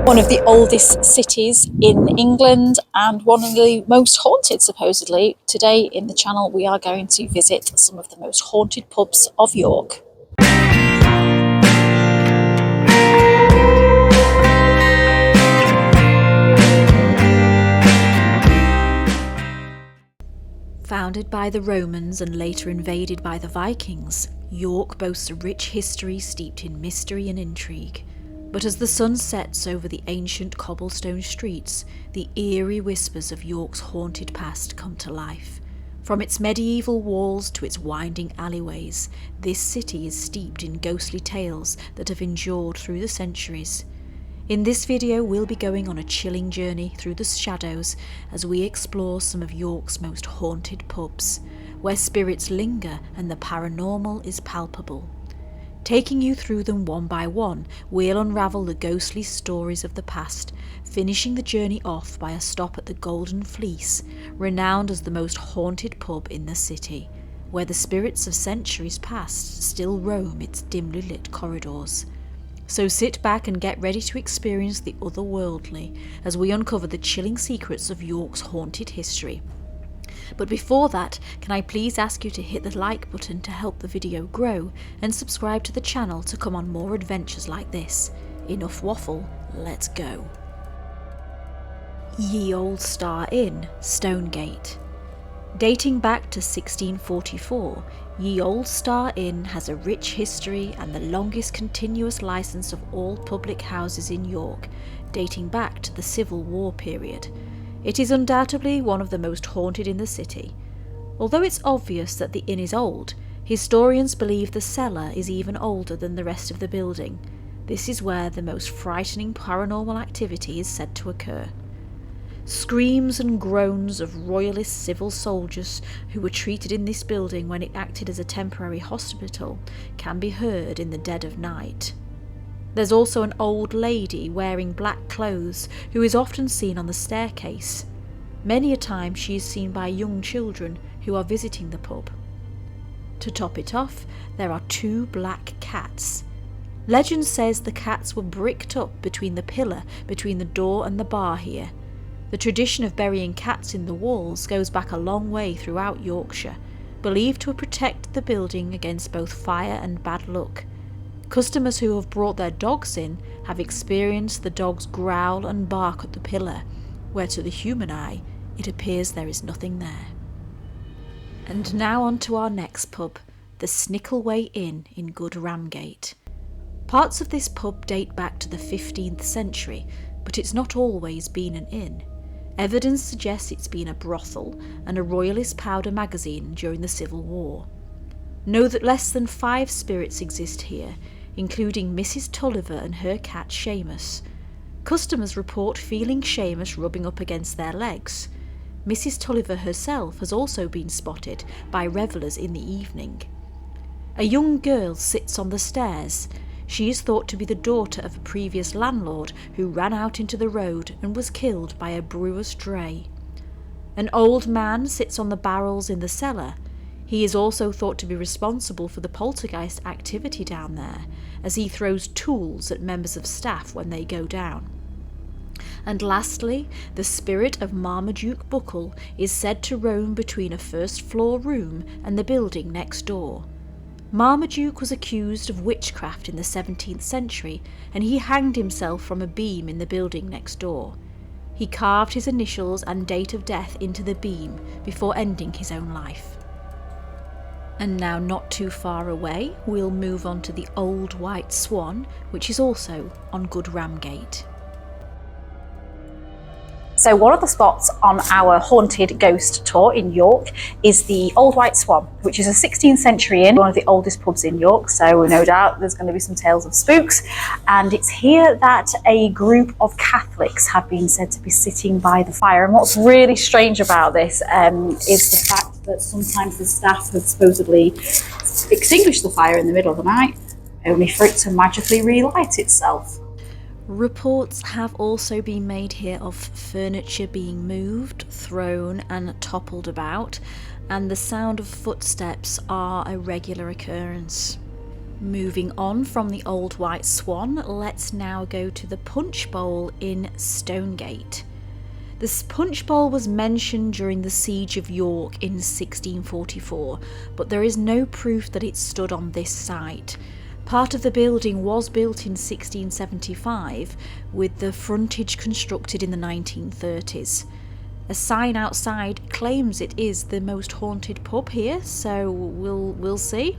One of the oldest cities in England and one of the most haunted, supposedly. Today in the channel we are going to visit some of the most haunted pubs of York. Founded by the Romans and later invaded by the Vikings, York boasts a rich history steeped in mystery and intrigue. But as the sun sets over the ancient cobblestone streets, the eerie whispers of York's haunted past come to life. From its medieval walls to its winding alleyways, this city is steeped in ghostly tales that have endured through the centuries. In this video we'll be going on a chilling journey through the shadows as we explore some of York's most haunted pubs, where spirits linger and the paranormal is palpable. Taking you through them one by one, we'll unravel the ghostly stories of the past, finishing the journey off by a stop at the Golden Fleece, renowned as the most haunted pub in the city, where the spirits of centuries past still roam its dimly lit corridors. So sit back and get ready to experience the otherworldly as we uncover the chilling secrets of York's haunted history. But before that, can I please ask you to hit the like button to help the video grow and subscribe to the channel to come on more adventures like this. Enough waffle, let's go. Ye Olde Star Inn, Stonegate. Dating back to 1644, Ye Olde Star Inn has a rich history and the longest continuous licence of all public houses in York, dating back to the Civil War period. It is undoubtedly one of the most haunted in the city. Although it's obvious that the inn is old, historians believe the cellar is even older than the rest of the building. This is where the most frightening paranormal activity is said to occur. Screams and groans of royalist civil soldiers who were treated in this building when it acted as a temporary hospital can be heard in the dead of night. There's also an old lady wearing black clothes who is often seen on the staircase. Many a time she is seen by young children who are visiting the pub. To top it off, there are two black cats. Legend says the cats were bricked up between the pillar between the door and the bar here. The tradition of burying cats in the walls goes back a long way throughout Yorkshire, believed to protect the building against both fire and bad luck. Customers who have brought their dogs in have experienced the dogs growl and bark at the pillar, where to the human eye it appears there is nothing there. And now on to our next pub, the Snickleway Inn in Good Ramsgate. Parts of this pub date back to the 15th century, but it's not always been an inn. Evidence suggests it's been a brothel and a royalist powder magazine during the Civil War. Know that less than 5 spirits exist here, including Mrs. Tulliver and her cat Seamus. Customers report feeling Seamus rubbing up against their legs. Mrs. Tulliver herself has also been spotted by revellers in the evening. A young girl sits on the stairs. She is thought to be the daughter of a previous landlord who ran out into the road and was killed by a brewer's dray. An old man sits on the barrels in the cellar. He is also thought to be responsible for the poltergeist activity down there, as he throws tools at members of staff when they go down. And lastly, the spirit of Marmaduke Buckle is said to roam between a first-floor room and the building next door. Marmaduke was accused of witchcraft in the 17th century, and he hanged himself from a beam in the building next door. He carved his initials and date of death into the beam before ending his own life. And now, not too far away, we'll move on to the Old White Swan, which is also on Good Ramsgate. So one of the spots on our haunted ghost tour in York is the Old White Swan, which is a 16th century inn, one of the oldest pubs in York, so no doubt there's going to be some tales of spooks. And it's here that a group of Catholics have been said to be sitting by the fire. And what's really strange about this is the fact that sometimes the staff have supposedly extinguished the fire in the middle of the night, only for it to magically relight itself. Reports have also been made here of furniture being moved, thrown and toppled about, and the sound of footsteps are a regular occurrence. Moving on from the Old White Swan, let's now go to the Punchbowl in Stonegate. This Punchbowl was mentioned during the Siege of York in 1644, but there is no proof that it stood on this site. Part of the building was built in 1675, with the frontage constructed in the 1930s. A sign outside claims it is the most haunted pub here, so we'll see.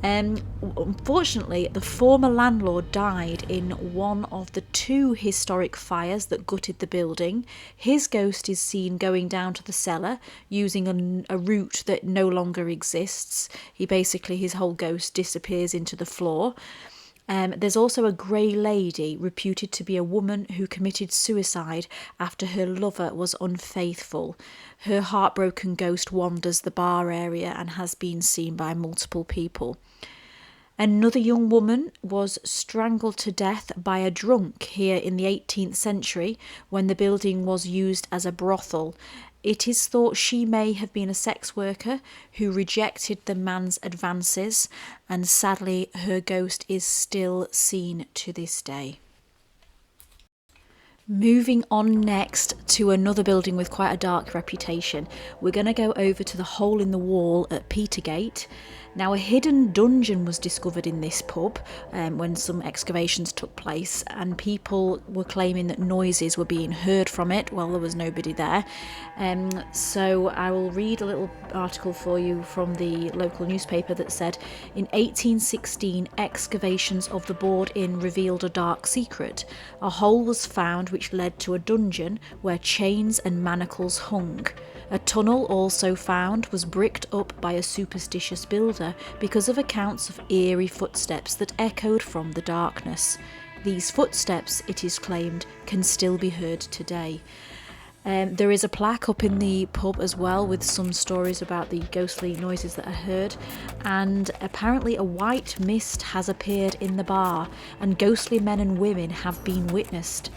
Unfortunately, the former landlord died in one of the 2 historic fires that gutted the building. His ghost is seen going down to the cellar using a route that no longer exists. His whole ghost disappears into the floor. There's also a grey lady, reputed to be a woman who committed suicide after her lover was unfaithful. Her heartbroken ghost wanders the bar area and has been seen by multiple people. Another young woman was strangled to death by a drunk here in the 18th century when the building was used as a brothel. It is thought she may have been a sex worker who rejected the man's advances, and sadly her ghost is still seen to this day. Moving on next to another building with quite a dark reputation, we're going to go over to the hole in the wall at Petergate. Now, a hidden dungeon was discovered in this pub when some excavations took place, and people were claiming that noises were being heard from it while there was nobody there. So I will read a little article for you from the local newspaper that said, in 1816, excavations of the Board Inn revealed a dark secret. A hole was found which led to a dungeon where chains and manacles hung. A tunnel also found was bricked up by a superstitious builder because of accounts of eerie footsteps that echoed from the darkness. These footsteps, it is claimed, can still be heard today. There is a plaque up in the pub as well with some stories about the ghostly noises that are heard, and apparently a white mist has appeared in the bar and ghostly men and women have been witnessed.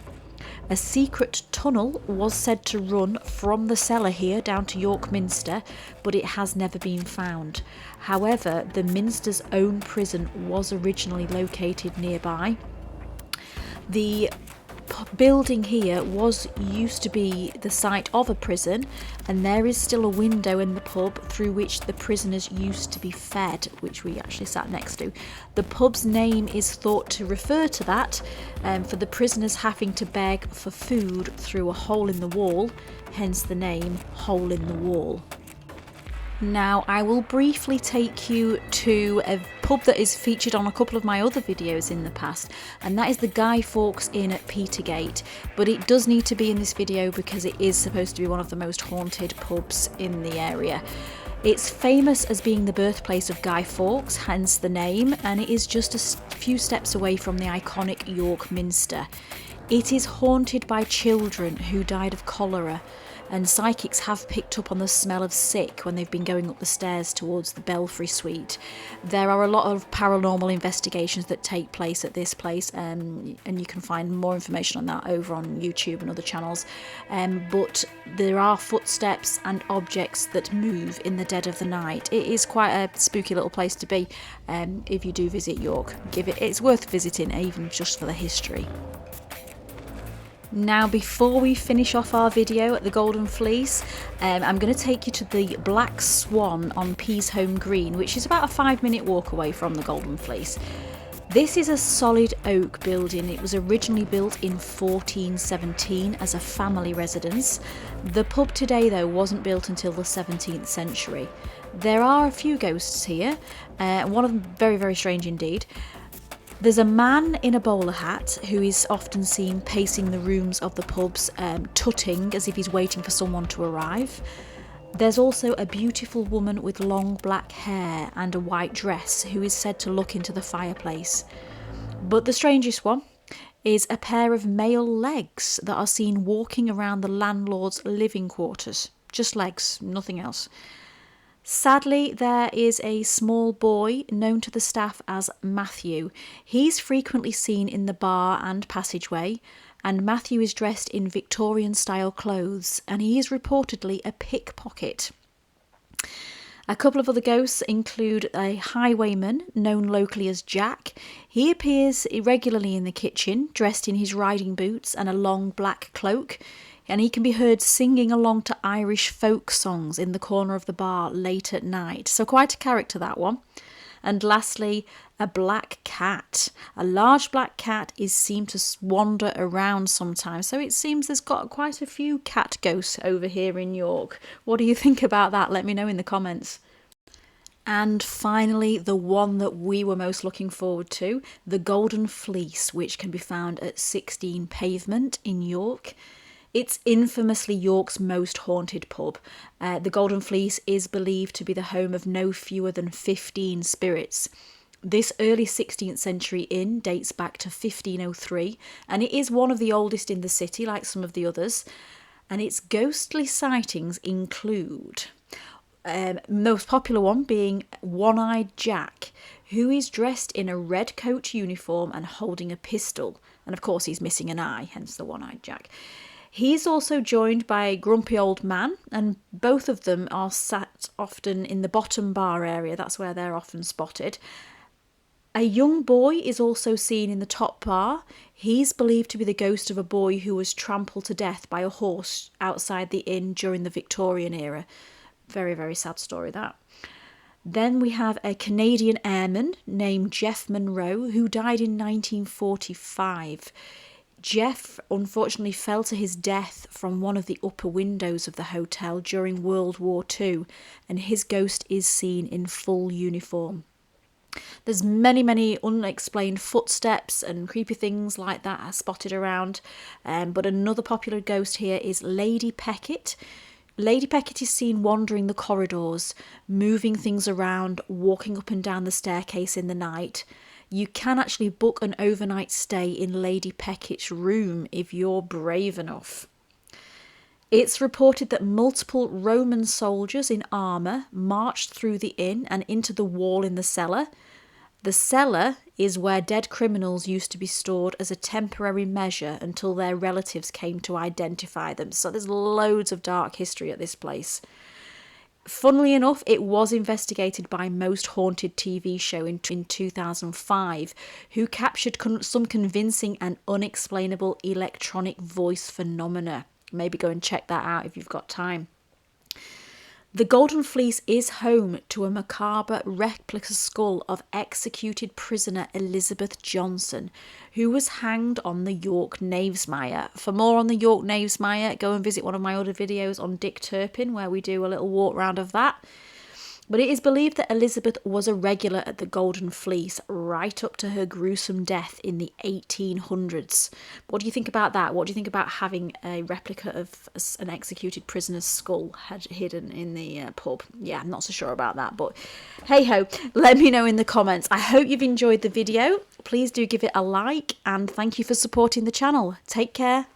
A secret tunnel was said to run from the cellar here down to York Minster, but it has never been found. However, the Minster's own prison was originally located nearby. The building here used to be the site of a prison, and there is still a window in the pub through which the prisoners used to be fed, which we actually sat next to. The pub's name is thought to refer to that, for the prisoners having to beg for food through a hole in the wall, hence the name Hole in the Wall. Now, I will briefly take you to a pub that is featured on a couple of my other videos in the past, and that is the Guy Fawkes Inn at Petergate, but it does need to be in this video because it is supposed to be one of the most haunted pubs in the area. It's famous as being the birthplace of Guy Fawkes, hence the name, and it is just a few steps away from the iconic York Minster. It is haunted by children who died of cholera, and psychics have picked up on the smell of sick when they've been going up the stairs towards the Belfry Suite. There are a lot of paranormal investigations that take place at this place, and you can find more information on that over on YouTube and other channels. But there are footsteps and objects that move in the dead of the night. It is quite a spooky little place to be if you do visit York. It's worth visiting, even just for the history. Now, before we finish off our video at the Golden Fleece, I'm going to take you to the Black Swan on Peasholm Green, which is about a 5-minute walk away from the Golden Fleece. This is a solid oak building. It was originally built in 1417 as a family residence. The pub today, though, wasn't built until the 17th century. There are a few ghosts here, one of them very, very strange indeed. There's a man in a bowler hat who is often seen pacing the rooms of the pubs, tutting as if he's waiting for someone to arrive. There's also a beautiful woman with long black hair and a white dress who is said to look into the fireplace. But the strangest one is a pair of male legs that are seen walking around the landlord's living quarters. Just legs, nothing else. Sadly, there is a small boy known to the staff as Matthew. He's frequently seen in the bar and passageway, and Matthew is dressed in Victorian-style clothes, and he is reportedly a pickpocket. A couple of other ghosts include a highwayman known locally as Jack. He appears irregularly in the kitchen, dressed in his riding boots and a long black cloak, and he can be heard singing along to Irish folk songs in the corner of the bar late at night. So quite a character, that one. And lastly, a black cat. A large black cat is seen to wander around sometimes. So it seems there's got quite a few cat ghosts over here in York. What do you think about that? Let me know in the comments. And finally, the one that we were most looking forward to, the Golden Fleece, which can be found at 16 Pavement in York. It's infamously York's most haunted pub. The Golden Fleece is believed to be the home of no fewer than 15 spirits. This early 16th century inn dates back to 1503, and it is one of the oldest in the city, like some of the others. And its ghostly sightings include most popular one being One-Eyed Jack, who is dressed in a red coat uniform and holding a pistol. And of course he's missing an eye, hence the One-Eyed Jack. He's also joined by a grumpy old man, and both of them are sat often in the bottom bar area. That's where they're often spotted. A young boy is also seen in the top bar. He's believed to be the ghost of a boy who was trampled to death by a horse outside the inn during the Victorian era. Very, very sad story, that. Then we have a Canadian airman named Jeff Monroe, who died in 1945. Jeff unfortunately fell to his death from one of the upper windows of the hotel during World War II, and his ghost is seen in full uniform. There's many unexplained footsteps and creepy things like that are spotted around, but another popular ghost here is Lady Peckett. Lady Peckett is seen wandering the corridors, moving things around, walking up and down the staircase in the night. You can actually book an overnight stay in Lady Peckett's room if you're brave enough. It's reported that multiple Roman soldiers in armour marched through the inn and into the wall in the cellar. The cellar is where dead criminals used to be stored as a temporary measure until their relatives came to identify them. So there's loads of dark history at this place. Funnily enough, it was investigated by Most Haunted TV show in 2005, who captured some convincing and unexplainable electronic voice phenomena. Maybe go and check that out if you've got time. The Golden Fleece is home to a macabre replica skull of executed prisoner Elizabeth Johnson, who was hanged on the York Knavesmire. For more on the York Knavesmire, go and visit one of my other videos on Dick Turpin, where we do a little walk round of that. But it is believed that Elizabeth was a regular at the Golden Fleece right up to her gruesome death in the 1800s. What do you think about that? What do you think about having a replica of an executed prisoner's skull hidden in the pub? Yeah, I'm not so sure about that, but hey ho, let me know in the comments. I hope you've enjoyed the video. Please do give it a like, and thank you for supporting the channel. Take care.